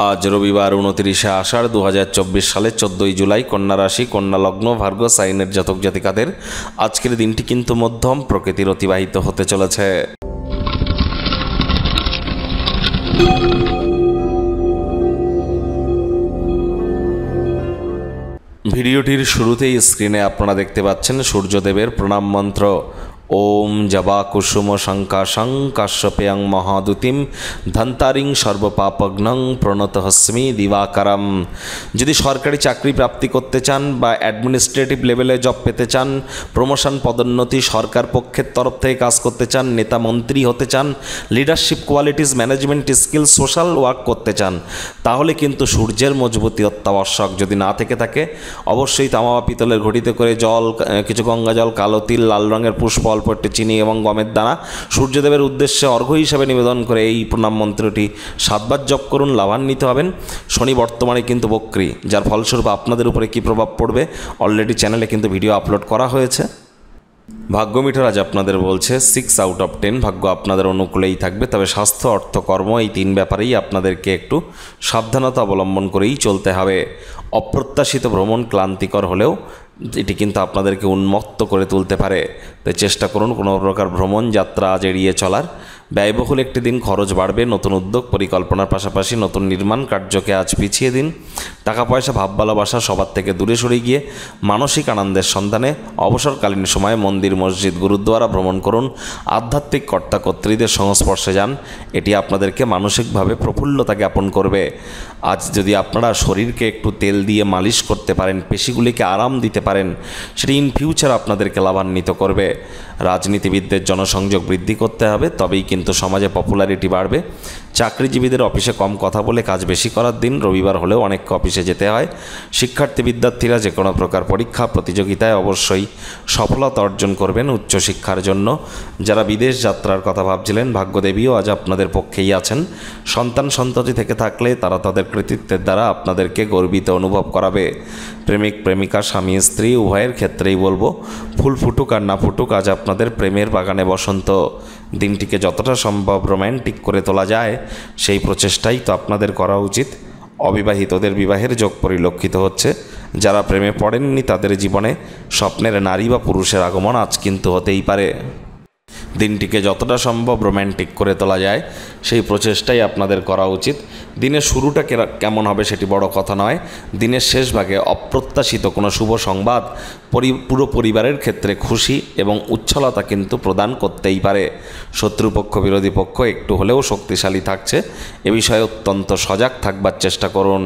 আজ রবিবার 29শে আষাঢ় 2024 সালে 14ই জুলাই কন্যা রাশি, কন্যা লগ্ন, ভার্গ সাইনের জাতক জাতিকাদের আজকের দিনটি কিন্তু মধ্যম প্রকৃতির অতিবাহিত হতে চলেছে। ভিডিওটির শুরুতেই স্ক্রিনে আপনারা দেখতে পাচ্ছেন সূর্যদেবের প্রণাম মন্ত্র। ওম জবা কুসুম শঙ্কাশং কাশ্যপেয়ং মহাদুতিম ধন্তারিং সর্বপাপগ্নং প্রণতহস্মি দিবাকারম। যদি সরকারি চাকরি প্রাপ্তি করতে চান বা অ্যাডমিনিস্ট্রেটিভ লেভেলে জব পেতে চান, প্রমোশন পদোন্নতি সরকার পক্ষের তরফ থেকে কাজ করতে চান, নেতা মন্ত্রী হতে চান, leadership qualities, management skill, social work করতে চান, তাহলে কিন্তু সূর্যের মজবুতি অত্যাবশ্যক। যদি না থেকে থাকে অবশ্যই তামা বা পিতলের ঘটিতে করে জল, কিছু গঙ্গা জল, কালো তিল, লাল রঙের পুষ্প, অল্প একটু চিনি এবং গমের দানা সূর্যদেবের উদ্দেশ্যে অর্ঘ্য হিসাবে নিবেদন করে এই প্রণাম মন্ত্রটি 7 বার জপ করুন, লাভান্বিত হবেন। শনি বর্তমানে কিন্তু বক্রী, যার ফলস্বরূপ আপনাদের উপরে কী প্রভাব পড়বে অলরেডি চ্যানেলে কিন্তু ভিডিও আপলোড করা হয়েছে। ভাগ্য মিটার আজ আপনাদের বলছে 6 আউট অফ 10, ভাগ্য আপনাদের অনুকূলেই থাকবে। তবে স্বাস্থ্য, অর্থ, কর্ম এই 3 ব্যাপারেই আপনাদেরকে একটু সাবধানতা অবলম্বন করেই চলতে হবে। অপ্রত্যাশিত ভ্রমণ ক্লান্তিকর হলেও এটি কিন্তু আপনাদেরকে উন্মত্ত করে তুলতে পারে, তাই চেষ্টা করুন কোনো প্রকার ভ্রমণ যাত্রা আজ এড়িয়ে চলার। ব্যয়বহুল একটি দিন, খরচ বাড়বে। নতুন উদ্যোগ পরিকল্পনার পাশাপাশি নতুন নির্মাণ কার্যকে আজ পিছিয়ে দিন। টাকা পয়সা, ভাব ভালোবাসা সবার থেকে দূরে সরে গিয়ে মানসিক আনন্দের সন্ধানে অবসরকালীন সময়ে মন্দির, মসজিদ, গুরুদ্বারা ভ্রমণ করুন। আধ্যাত্মিক কর্তাকর্ত্রীদের সংস্পর্শে যান, এটি আপনাদেরকে মানসিকভাবে প্রফুল্লতা জ্ঞাপন করবে। আজ যদি আপনারা শরীরকে একটু তেল দিয়ে মালিশ করতে পারেন, পেশিগুলিকে আরাম দিতে পারেন, সেটি ইন ফিউচার আপনাদেরকে লাভান্বিত করবে। রাজনীতিবিদদের জনসংযোগ বৃদ্ধি করতে হবে, তবেই কিন্তু সমাজে পপুলারিটি বাড়বে। চাকরিজীবীদের অফিসে কম কথা বলে কাজ বেশি করার দিন, রবিবার হলেও অনেককে অফিসে যেতে হয়। শিক্ষার্থী বিদ্যার্থীরা যে কোনো প্রকার পরীক্ষা প্রতিযোগিতায় অবশ্যই সফলতা অর্জন করবেন উচ্চশিক্ষার জন্য। যারা বিদেশ যাত্রার কথা ভাবছিলেন, ভাগ্যদেবীও আজ আপনাদের পক্ষেই আছেন। সন্তান সন্ততি থেকে থাকলে তারা তাদের কৃতিত্বের দ্বারা আপনাদেরকে গর্বিত অনুভব করাবে। প্রেমিক প্রেমিকা, স্বামী স্ত্রী উভয়ের ক্ষেত্রেই বলবো, ফুল ফুটুক আর না ফুটুক, আজ আপনাদের প্রেমের বাগানে বসন্ত। দিনটিকে যতটা সম্ভব রোম্যান্টিক করে তোলা যায় সেই প্রচেষ্টাই তো আপনাদের করা উচিত। অবিবাহিতদের বিবাহের যোগ পরিলক্ষিত হচ্ছে। যারা প্রেমে পড়েননি তাদের জীবনে স্বপ্নের নারী বা পুরুষের আগমন আজ কিন্তু হতেই পারে। দিনটিকে যতটা সম্ভব রোম্যান্টিক করে তোলা যায় সেই প্রচেষ্টাই আপনাদের করা উচিত। দিনের শুরুটা কেমন হবে সেটি বড় কথা নয়, দিনের শেষ ভাগে অপ্রত্যাশিত কোনো শুভ সংবাদ পুরো পরিবারের ক্ষেত্রে খুশি এবং উচ্ছলতা কিন্তু প্রদান করতেই পারে। শত্রুপক্ষ, বিরোধী পক্ষ একটু হলেও শক্তিশালী থাকছে, এ বিষয়ে অত্যন্ত সজাগ থাকবার চেষ্টা করুন।